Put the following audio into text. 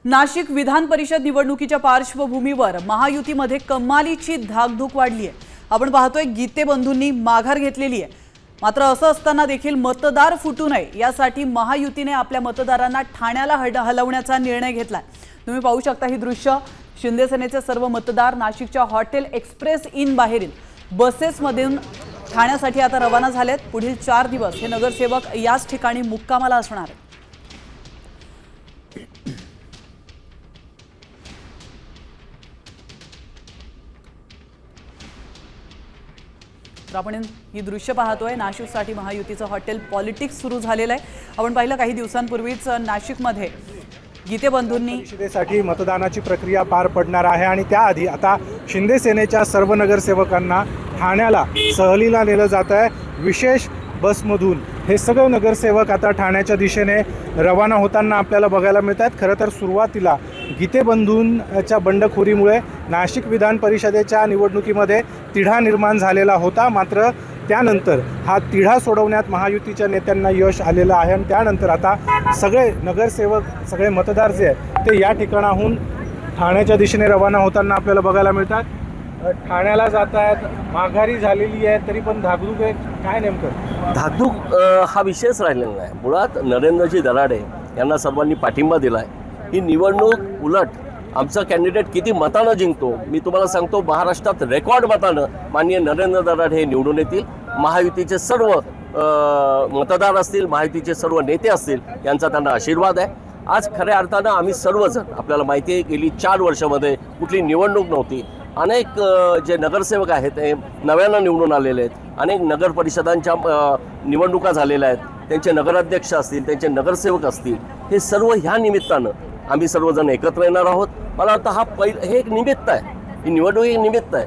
नाशिक विधान परिषद निवडणुकीच्या पार्श्वभूमीवर महायुतीमध्ये कमालीची धाकधूक वाढली आहे। आपण पाहतोय गीते बंधूंनी माघार घेतलेली आहे। मात्र असं असताना देखील मतदार फुटू नये यासाठी महायुतीने आपल्या मतदारांना ठाण्याला हलवण्याचा निर्णय घेतलाय। तुम्ही पाहू शकता ही दृश्य। शिंदे सेनेचे सर्व मतदार नाशिकच्या हॉटेल एक्सप्रेस इन बाहेरील बसेसमधून ठाण्यासाठी आता रवाना झालेत। पुढील 4 दिवस हे नगरसेवक याच ठिकाणी मुक्कामाला असणार आहेत। आपण ही दृश्य पाहतोय। नाशिकसाठी महायुतीचं हॉटेल पॉलिटिक्स सुरू झालेलं आहे। आपण पाहिलं काही दिवसांपूर्वीच नाशिकमध्ये गीते बंधूंनी परिषदेसाठी मतदानाची प्रक्रिया पार पडणार आहे आणि त्याआधी आता शिंदे सेनेच्या सर्व नगरसेवकांना ठाण्याला सहलीला नेलं जात आहे। विशेष बसमधून हे सगळे नगरसेवक आता ठाण्याच्या दिशेने रवाना होताना आपल्याला बघायला मिळतात। खरं तर सुरुवातीला गीते बंधूंच्या बंडखोरीमुळे नाशिक विधान परिषदेच्या निवडणुकीमध्ये तिढा निर्माण झालेला होता। मात्र त्यानंतर हा तिढा सोडवण्यात महायुतीच्या नेत्यांना यश आलेलं आहे आणि त्यानंतर आता सगळे नगरसेवक सगळे मतदार जे आहेत ते या ठिकाणाहून ठाण्याच्या दिशेने रवाना होताना आपल्याला बघायला मिळतात। ठाण्याला जात आहेत, माघारी झालेली आहे, तरी पण धाकधूक आहे। काय नेमकं धाकधूक हा विषयच राहिलेला नाही। मुळात नरेंद्रजी दराडे यांना सर्वांनी पाठिंबा दिला आहे। ही निवडणूक उलट आमचा कॅन्डिडेट किती मतानं जिंकतो मी तुम्हाला सांगतो। महाराष्ट्रात रेकॉर्ड मतानं माननीय नरेंद्र दराडे हे निवडून येतील। महायुतीचे सर्व मतदार असतील, महायुतीचे सर्व नेते असतील, यांचा त्यांना आशीर्वाद आहे। आज खऱ्या अर्थानं आम्ही सर्वजण, आपल्याला माहिती आहे गेली 4 वर्षामध्ये कुठली निवडणूक नव्हती। अनेक जे नगरसेवक आहेत ते नव्यानं निवडून आलेले आहेत। अनेक नगर परिषदांच्या निवडणुका झालेल्या आहेत। त्यांचे नगराध्यक्ष असतील, त्यांचे नगरसेवक असतील, हे सर्व ह्या निमित्तानं आम्ही सर्वजण एकत्र येणार आहोत। मला वाटतं हे एक निमित्त आहे, ही निवडणूक एक निमित्त आहे।